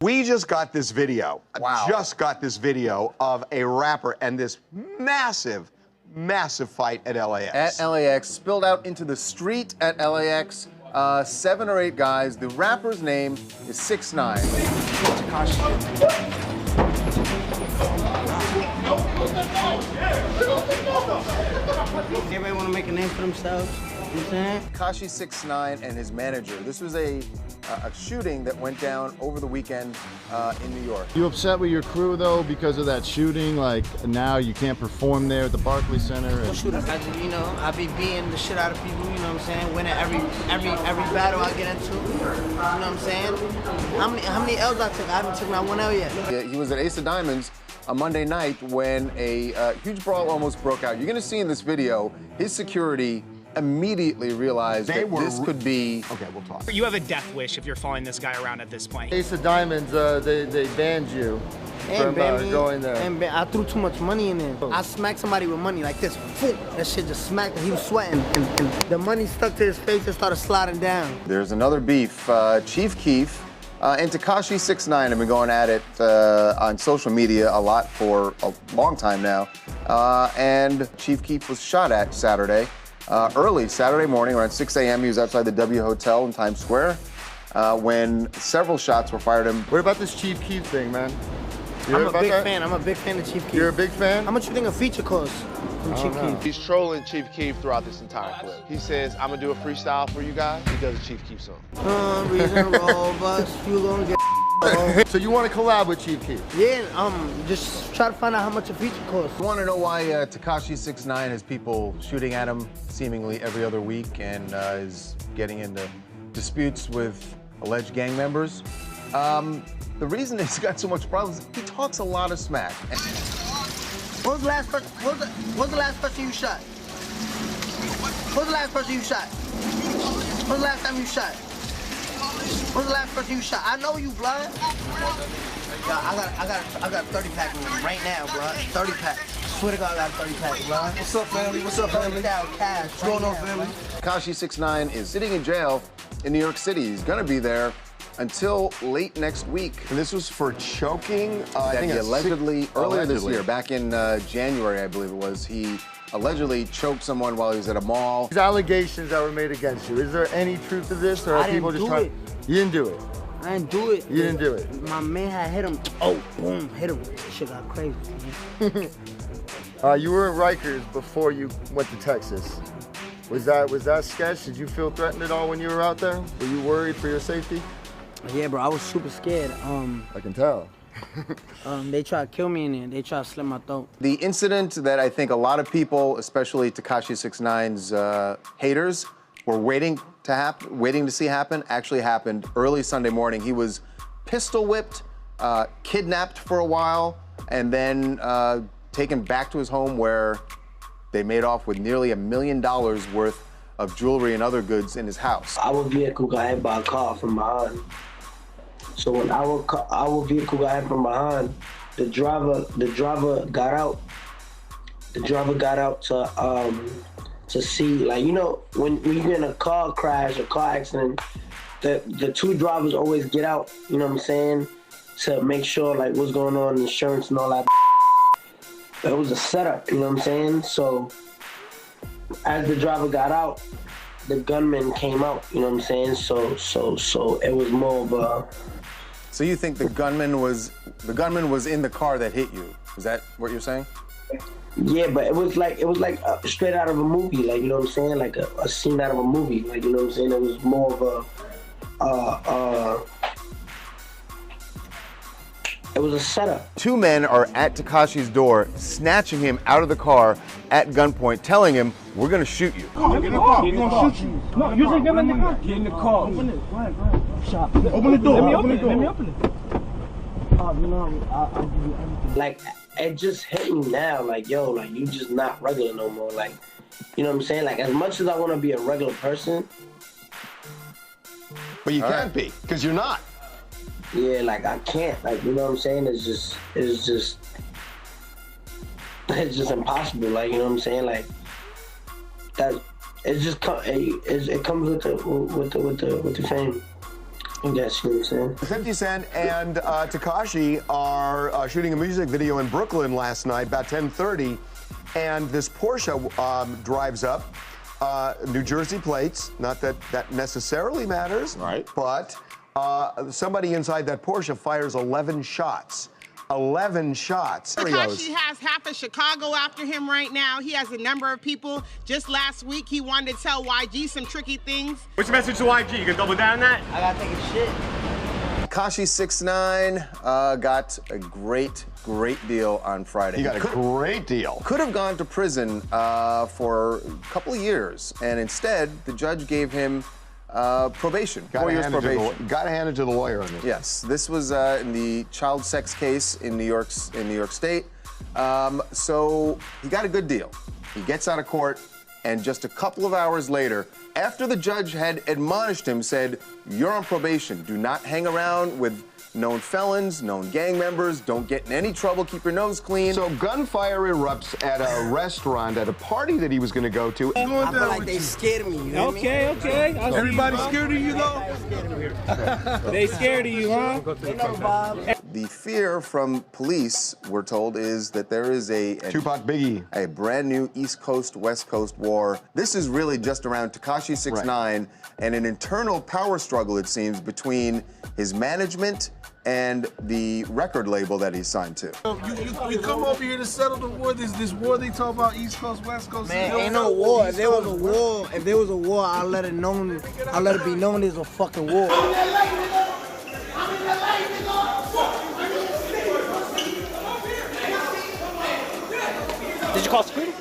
We just got this video. Wow. Just got this video of a rapper and this massive fight at LAX. At LAX, spilled out into the street at LAX. 7 or 8 guys. The rapper's name is 6ix9ine. Everybody want to make a name for themselves. You know what I'm saying? Tekashi69 and his manager. This was a shooting that went down over the weekend in New York. You upset with your crew though because of that shooting? Like now you can't perform there at the Barclays Center. You know, I be beating the shit out of people. You know what I'm saying? Winning every battle I get into. You know what I'm saying? How many L's I took? I haven't taken my 1 L yet. Yeah, he was at Ace of Diamonds on Monday night when a huge brawl almost broke out. You're gonna see in this video his security immediately realized that this could be... Okay, we'll talk. You have a death wish if you're following this guy around at this point. Ace of Diamonds, they banned you from going there. And I threw too much money in there. I smacked somebody with money like this. That shit just smacked him. He was sweating. And the money stuck to his face and started sliding down. There's another beef. Chief Keef and Tekashi69 have been going at it on social media a lot for a long time now. And Chief Keef was shot at Saturday. Early Saturday morning, around 6 a.m., he was outside the W Hotel in Times Square when several shots were fired at him. What about this Chief Keef thing, man? I'm a big fan. I'm a big fan of Chief Keef. You're a big fan? How much you think a feature costs from Chief Keef? He's trolling Chief Keef throughout this entire clip. He says, I'm gonna do a freestyle for you guys. He does a Chief Keef song. Reason roll, but you gonna get So you want to collab with Chief Keef? Yeah, just try to find out how much a feature costs. You want to know why Tekashi69 has people shooting at him seemingly every other week and is getting into disputes with alleged gang members? The reason he's got so much problems, he talks a lot of smack. What was the last person? What was the last person you shot? What was the last person you shot? When was the last time you shot? When was the last person you shot? I know you, blood. I got a 30 pack right now, blood. 30 pack. Swear to God, I got a 30 pack, blood. What's up, family? What's up, family? Cash. What's going on, family? Tekashi69 is sitting in jail in New York City. He's gonna be there until late next week. And this was for choking? I think allegedly, earlier this year, back in January, I believe it was, he allegedly choked someone while he was at a mall. These allegations that were made against you, is there any truth to this, or are people just trying? You didn't do it. I didn't do it. You didn't do it. My man had hit him. Oh, boom, hit him. Shit got crazy, man. You were in Rikers before you went to Texas. Was that sketch? Did you feel threatened at all when you were out there? Were you worried for your safety? Yeah, bro, I was super scared. I can tell. They tried to kill me in there. They tried to slit my throat. The incident that I think a lot of people, especially Tekashi69's haters, were waiting to see happen, actually happened early Sunday morning. He was pistol whipped, kidnapped for a while, and then taken back to his home where they made off with nearly $1 million worth of jewelry and other goods in his house. Our vehicle got hit by a car from behind. So when our vehicle got hit from behind, the driver got out. The driver got out to see, like, you know, when you get in a car crash or car accident, the two drivers always get out, you know what I'm saying, to make sure, like, what's going on, insurance and all that. It was a setup, you know what I'm saying? So as the driver got out, the gunman came out, you know what I'm saying? So it was more of a... So you think the gunman was in the car that hit you? Is that what you're saying? Yeah, but it was like straight out of a movie, like, you know what I'm saying? Like a scene out of a movie, like, you know what I'm saying? It was more of it was a setup. Two men are at Tekashi's door, snatching him out of the car at gunpoint, telling him, "We're gonna shoot you." Get in the car. We're gonna shoot you. No, you just get in the car. Get in the car. Open it. Go ahead. Shop. Open the door. Let me open it. Let me open it. You know, I'll give you everything. Like, it just hit me now, like, yo, like, you just not regular no more. Like, you know what I'm saying? Like, as much as I want to be a regular person. But you can't be, because you're not. Yeah, like, I can't. Like, you know what I'm saying? It's just impossible. Like, you know what I'm saying? Like, that, it just it comes with the fame. I guess you know what I'm saying. 50 Cent and Tekashi are shooting a music video in Brooklyn last night, about 10:30, and this Porsche drives up, New Jersey plates. Not that that necessarily matters, Right. But somebody inside that Porsche fires 11 shots. 11 shots. Tekashi has half of Chicago after him right now. He has a number of people. Just last week, he wanted to tell YG some tricky things. What's your message to YG? You gonna double down on that? I gotta take a shit. Tekashi69 got a great deal on Friday. He got a great deal. Could have gone to prison for a couple of years, and instead, the judge gave him probation, 4 years probation. Gotta hand it to the lawyer on this. Yes, this was in the child sex case in New York State. So he got a good deal. He gets out of court, and just a couple of hours later, after the judge had admonished him, said, "You're on probation. Do not hang around with known felons, known gang members. Don't get in any trouble. Keep your nose clean." So gunfire erupts at a restaurant at a party that he was going to go to. I feel like they scared of me. You know Okay. Everybody scared of you though? They scared of you, huh? They know, Bob. The fear from police, we're told, is that there is a Tupac Biggie. a brand new East Coast, West Coast war. This is really just around Tekashi69 and an internal power struggle, it seems, between his management and the record label that he's signed to. You come over here to settle the war. This war they talk about, East Coast, West Coast. Man, ain't no war. If there was a war, I'll let it be known there's a fucking war. Did you call security?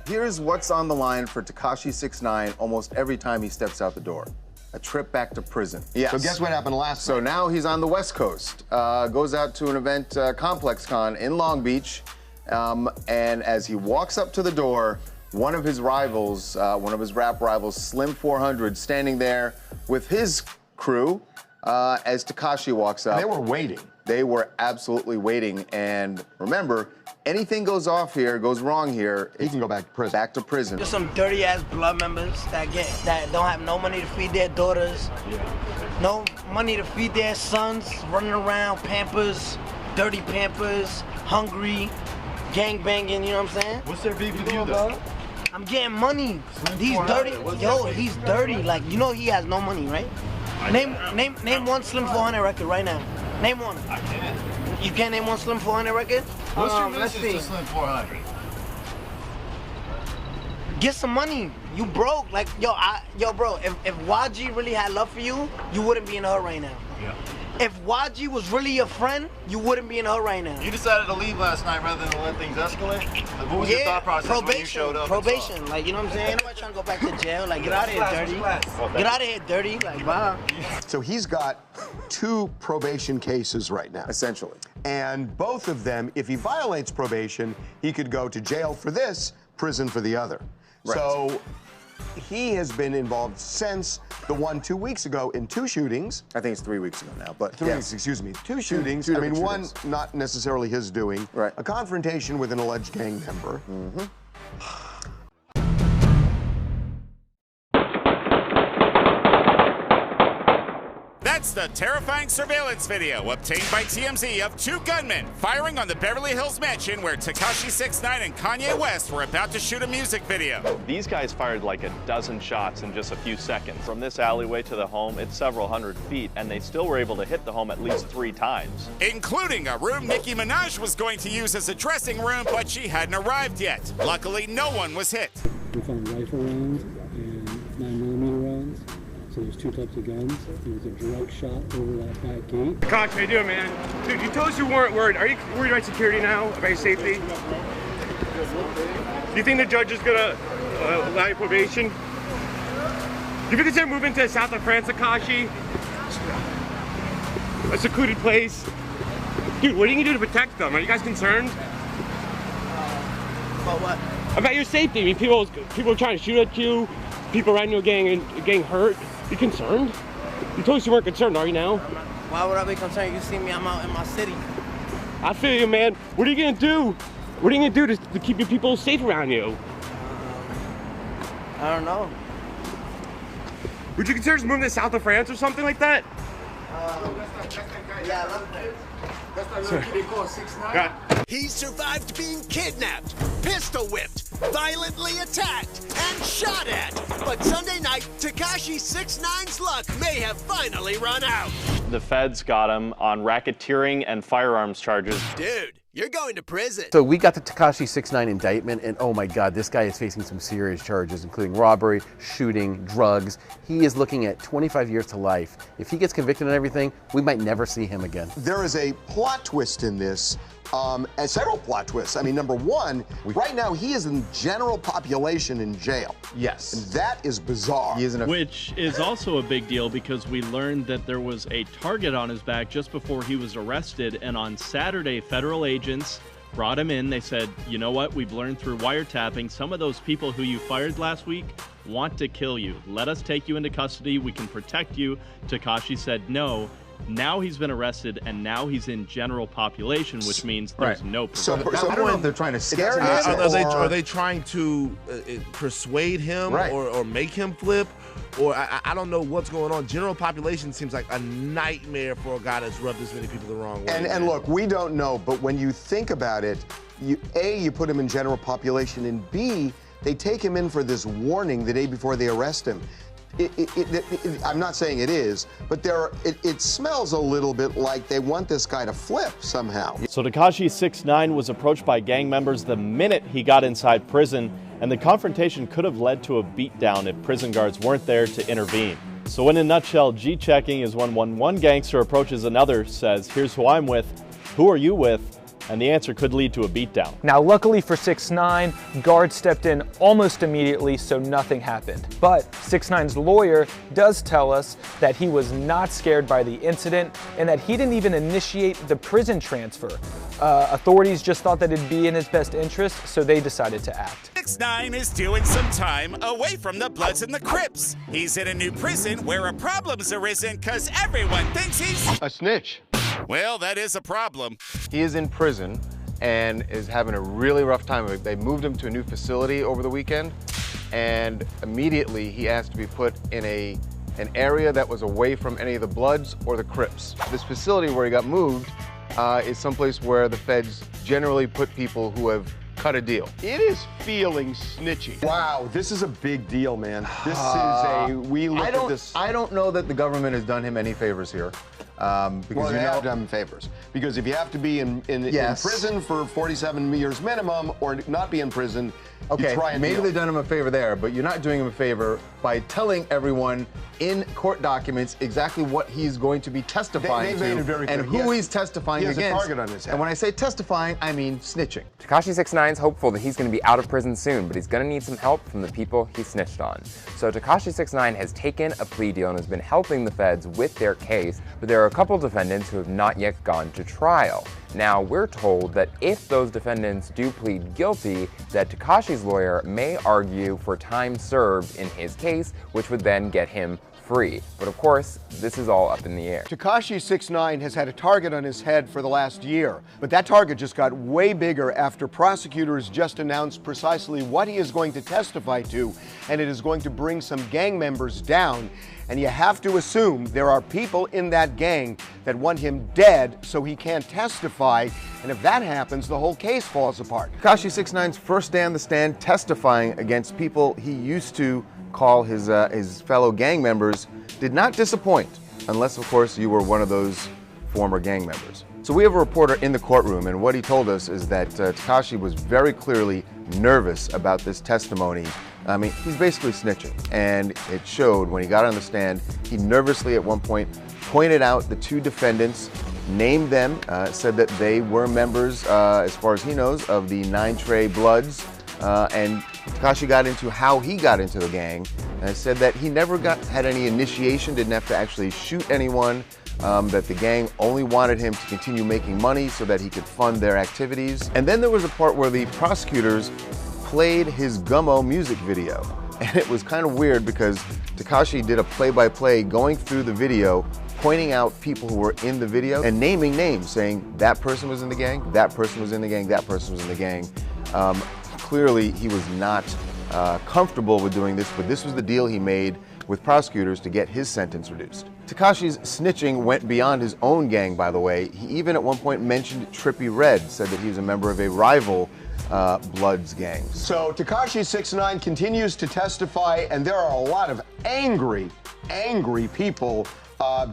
Here's what's on the line for Tekashi69 almost every time he steps out the door. A trip back to prison. Yes. So guess what happened last So now he's on the West Coast, goes out to an event, Complex Con in Long Beach, and as he walks up to the door, one of his rivals, one of his rap rivals, Slim 400, standing there with his crew as Tekashi walks up. They were waiting. They were absolutely waiting, and remember, anything goes wrong here, he can go back to prison. Back to prison. There's some dirty ass blood members that don't have no money to feed their daughters, no money to feed their sons, running around Pampers, dirty Pampers, hungry, gang banging. You know what I'm saying? What's their beef with you though? I'm getting money. He's dirty. Yo, he's dirty. Like, you know he has no money, right? Name one Slim 400 record right now. Name one. I can't. You can't name one Slim 400 record? What's your let's message see. to Slim 400? Get some money. You broke. Like, yo, bro, if YG really had love for you, you wouldn't be in her right now. Yeah. If YG was really your friend, you wouldn't be in her right now. You decided to leave last night rather than let things escalate? Like, what was your thought process when you showed up? Probation. Like, you know what I'm saying? Ain't nobody trying to go back to jail. Like, get out of here dirty. Get out of here dirty. Like, bye. So he's got 2 probation cases right now. Essentially. And both of them, if he violates probation, he could go to jail for this, prison for the other. Right. So he has been involved since the one 2 weeks ago in 2 shootings. I think it's 3 weeks ago now, but 3 yes. weeks, excuse me. 2 shootings. Two I mean, different one shootings. not necessarily his doing. Right. A confrontation with an alleged gang member. Mm-hmm. That's the terrifying surveillance video obtained by TMZ of 2 gunmen firing on the Beverly Hills mansion where Tekashi69 and Kanye West were about to shoot a music video. These guys fired like a dozen shots in just a few seconds. From this alleyway to the home, it's several hundred feet, and they still were able to hit the home at least 3 times. Including a room Nicki Minaj was going to use as a dressing room, but she hadn't arrived yet. Luckily, no one was hit. We found rifle rounds and 9mm rounds. So there's 2 types of guns. There was a direct shot over that back gate. Coach, how you doing, man? Dude, you told us you weren't worried. Are you worried about security now, about your safety? Do you think the judge is gonna allow you probation? Do you think it's gonna move into the south of France, Tekashi? A secluded place? Dude, what are you gonna do to protect them? Are you guys concerned? About what? About your safety. I mean, people are trying to shoot at you. People riding into a gang and getting hurt. You concerned? You told us you weren't concerned, are you now? Why would I be concerned? You see me, I'm out in my city. I feel you, man. What are you gonna do? What are you gonna do to keep your people safe around you? I don't know. Would you consider just moving to south of France or something like that? Yeah, I love that. He survived being kidnapped, pistol whipped, violently attacked, and shot at. But Sunday night, Tekashi69's luck may have finally run out. The feds got him on racketeering and firearms charges. Dude, you're going to prison. So we got the Tekashi69 indictment, and oh my God, this guy is facing some serious charges, including robbery, shooting, drugs. He is looking at 25 years to life. If he gets convicted on everything, we might never see him again. There is a plot twist in this, and several plot twists. I mean, number one, right now he is in general population in jail. Yes. And that is bizarre. He is Which is also a big deal because we learned that there was a target on his back just before he was arrested, and on Saturday, federal agents brought him in. They said, you know what, we've learned through wiretapping, some of those people who you fired last week want to kill you. Let us take you into custody. We can protect you. Tekashi said no. Now he's been arrested, and now he's in general population, which means there's no So I don't know if they're trying to scare him. Are they trying to persuade him or make him flip? Or I don't know what's going on. General population seems like a nightmare for a guy that's rubbed this many people the wrong way. And look, we don't know, but when you think about it, you put him in general population, and B, they take him in for this warning the day before they arrest him. I'm not saying it is, but it smells a little bit like they want this guy to flip somehow. So Tekashi69 was approached by gang members the minute he got inside prison, and the confrontation could have led to a beatdown if prison guards weren't there to intervene. So in a nutshell, G-checking is when one gangster approaches another, says, here's who I'm with, who are you with? And the answer could lead to a beatdown. Now, luckily for 6ix9ine, guards stepped in almost immediately, so nothing happened. But 6ix9ine's lawyer does tell us that he was not scared by the incident and that he didn't even initiate the prison transfer. Authorities just thought that it'd be in his best interest, so they decided to act. 6ix9ine is doing some time away from the Bloods and the Crips. He's in a new prison where a problem's arisen because everyone thinks he's a snitch. Well, that is a problem. He is in prison and is having a really rough time. They moved him to a new facility over the weekend, and immediately he asked to be put in an area that was away from any of the Bloods or the Crips. This facility where he got moved is someplace where the feds generally put people who have cut a deal. It is feeling snitchy. Wow, this is a big deal, man. This is we look at this. I don't know that the government has done him any favors here. Because they have done favors. Because if you have to be in prison for 47 years minimum or not be in prison, you try and maybe they've done him a favor there, but you're not doing him a favor by telling everyone in court documents exactly what he's going to be testifying to and who he's testifying against. He has a target on his head. And when I say testifying, I mean snitching. Tekashi69's hopeful that he's going to be out of prison soon, but he's going to need some help from the people he snitched on. So Tekashi69 has taken a plea deal and has been helping the feds with their case, but there are a couple defendants who have not yet gone to trial. Now, we're told that if those defendants do plead guilty, that Tekashi's lawyer may argue for time served in his case, which would then get him free. But of course, this is all up in the air. Tekashi69 has had a target on his head for the last year, but that target just got way bigger after prosecutors just announced precisely what he is going to testify to, and it is going to bring some gang members down. And you have to assume there are people in that gang that want him dead so he can't testify, and if that happens, the whole case falls apart. Tekashi69's first day on the stand testifying against people he used to call his fellow gang members did not disappoint, unless, of course, you were one of those former gang members. So we have a reporter in the courtroom, and what he told us is that Tekashi was very clearly nervous about this testimony. I mean, he's basically snitching, and it showed when he got on the stand. He nervously at one point pointed out the two defendants, named them, said that they were members, as far as he knows, of the 9 Trey Bloods, and Tekashi got into how he got into the gang, and said that he never had any initiation, didn't have to actually shoot anyone, that the gang only wanted him to continue making money so that he could fund their activities. And then there was a part where the prosecutors played his Gummo music video. And it was kind of weird because Tekashi did a play-by-play going through the video, pointing out people who were in the video and naming names, saying that person was in the gang, that person was in the gang, that person was in the gang. Clearly, he was not comfortable with doing this, but this was the deal he made with prosecutors to get his sentence reduced. Tekashi's snitching went beyond his own gang, by the way. He even at one point mentioned Trippie Redd, said that he was a member of a rival Bloods gang. So Tekashi69 continues to testify, and there are a lot of angry people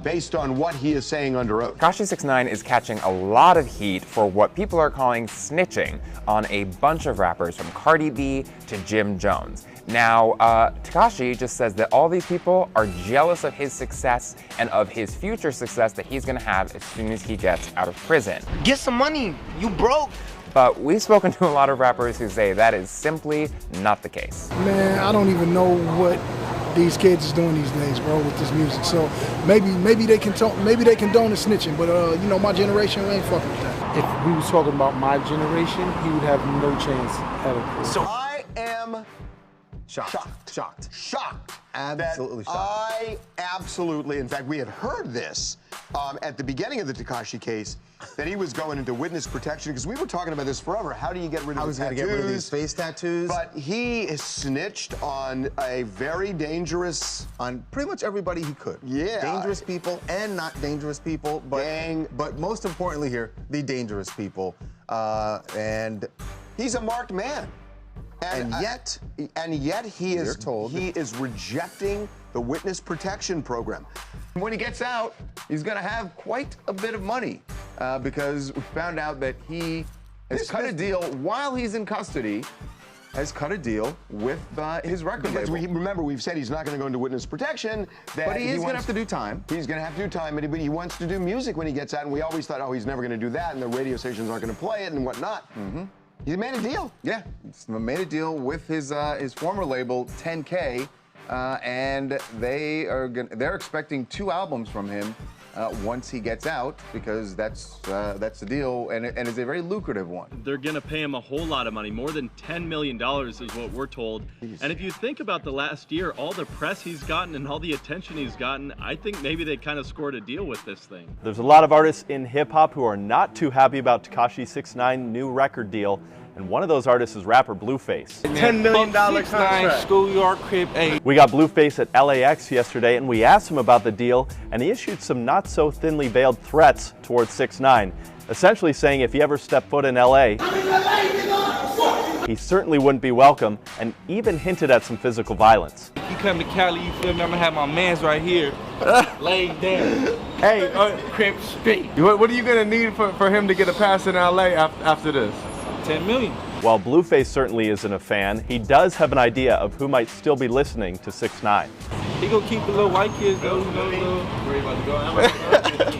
based on what he is saying under oath. Tekashi69 is catching a lot of heat for what people are calling snitching on a bunch of rappers, from Cardi B to Jim Jones. Now, Tekashi just says that all these people are jealous of his success and of his future success that he's gonna have as soon as he gets out of prison. Get some money, you broke. But we've spoken to a lot of rappers who say that is simply not the case. Man, I don't even know what these kids is doing these days, bro, with this music. So maybe they condone the snitching, but you know, my generation, we ain't fucking with that. If we was talking about my generation, he would have no chance at it. So I am shocked. Absolutely shocked. Absolutely, in fact, we had heard this at the beginning of the Tekashi case, that he was going into witness protection, because we were talking about this forever. How do you get rid of the tattoos? How was he gonna get rid of these face tattoos? But he is snitched on a very dangerous... On pretty much everybody he could. Yeah. Dangerous people and not dangerous people, but most importantly here, the dangerous people. And he's a marked man. And yet he is rejecting the witness protection program. When he gets out, he's going to have quite a bit of money because we found out that he has cut a deal while he's in custody. Has cut a deal with his record label. Remember, we've said he's not going to go into witness protection. But he is going to have to do time. He's going to have to do time, but he wants to do music when he gets out. And we always thought, oh, he's never going to do that, and the radio stations aren't going to play it and whatnot. He made a deal. Yeah, he's made a deal with his former label, 10K, and they're expecting 2 albums from him once he gets out, because that's the deal, and it's a very lucrative one. They're gonna pay him a whole lot of money, more than $10 million is what we're told. Jeez. And if you think about the last year, all the press he's gotten and all the attention he's gotten, I think maybe they kind of scored a deal with this thing. There's a lot of artists in hip-hop who are not too happy about Tekashi69's new record deal, and one of those artists is rapper Blueface. $10 million contract. Schoolyard crib. We got Blueface at LAX yesterday, and we asked him about the deal, and he issued some not so thinly veiled threats towards 6ix9ine, essentially saying if he ever stepped foot in LA, he certainly wouldn't be welcome, and even hinted at some physical violence. You come to Cali, you feel me? I'm gonna have my mans right here, laid down. Hey, crib straight. What are you gonna need for him to get a pass in LA after this? 10 million. While Blueface certainly isn't a fan, he does have an idea of who might still be listening to 6ix9ine. He gonna keep the little white kids though, you know,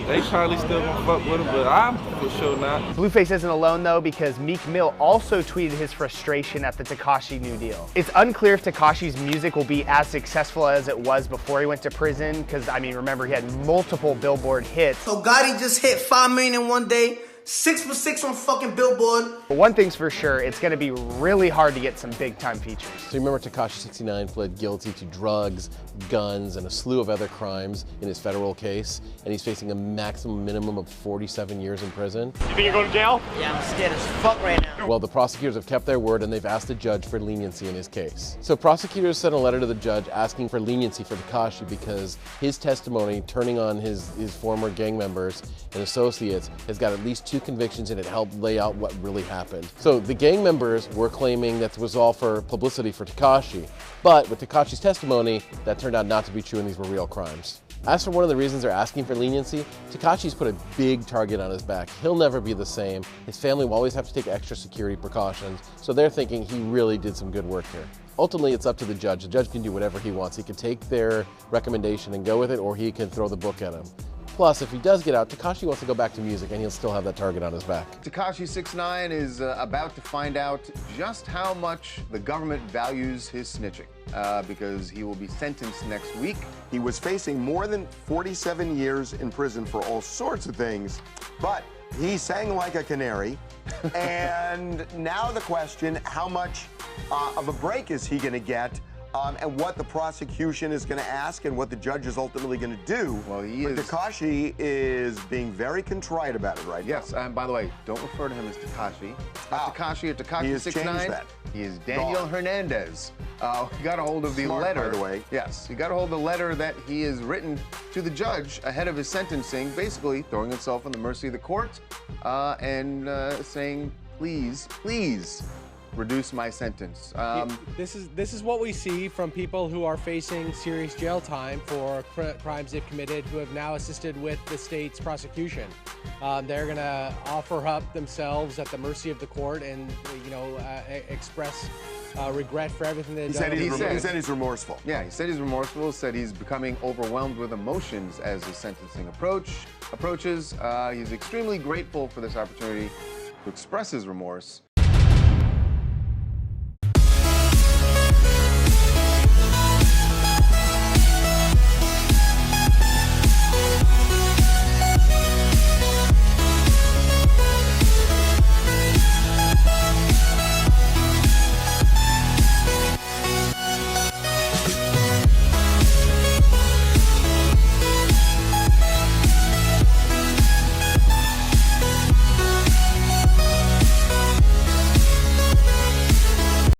they probably still gonna fuck with him, but I'm for sure not. Blueface isn't alone though, because Meek Mill also tweeted his frustration at the Tekashi new deal. It's unclear if Tekashi's music will be as successful as it was before he went to prison, because I mean, remember he had multiple Billboard hits. So Gotti just hit 5 million in one day. 6 for 6 on fucking Billboard. But one thing's for sure, it's gonna be really hard to get some big time features. So you remember Tekashi69 pled guilty to drugs, guns, and a slew of other crimes in his federal case, and he's facing a maximum minimum of 47 years in prison. You think you're going to jail? Yeah, I'm scared as fuck right now. Well, the prosecutors have kept their word, and they've asked the judge for leniency in his case. So prosecutors sent a letter to the judge asking for leniency for Tekashi because his testimony turning on his former gang members and associates has got at least 2 convictions, and it helped lay out what really happened. So the gang members were claiming that it was all for publicity for Tekashi, but with Tekashi's testimony, that turned out not to be true and these were real crimes. As for one of the reasons they're asking for leniency, Tekashi's put a big target on his back. He'll never be the same. His family will always have to take extra security precautions, so they're thinking he really did some good work here. Ultimately, it's up to the judge. The judge can do whatever he wants. He can take their recommendation and go with it, or he can throw the book at him. Plus, if he does get out, Tekashi wants to go back to music, and he'll still have that target on his back. Tekashi69 is about to find out just how much the government values his snitching, because he will be sentenced next week. He was facing more than 47 years in prison for all sorts of things, but he sang like a canary. And now the question, how much of a break is he going to get and what the prosecution is going to ask and what the judge is ultimately going to do. Well, but Tekashi is being very contried about it right now. Yes, and by the way, don't refer to him as Tekashi. Not Tekashi or Tekashi69. He is Daniel Hernandez. He got a hold of the letter. By the way. Yes, he got a hold of the letter that he has written to the judge ahead of his sentencing, basically throwing himself on the mercy of the court and saying, please, please, reduce my sentence. This is what we see from people who are facing serious jail time for crimes they've committed, who have now assisted with the state's prosecution. They're going to offer up themselves at the mercy of the court and, express regret for everything they've done. He said he's remorseful. Yeah, he said he's remorseful. Said he's becoming overwhelmed with emotions as his sentencing approaches. He's extremely grateful for this opportunity to express his remorse.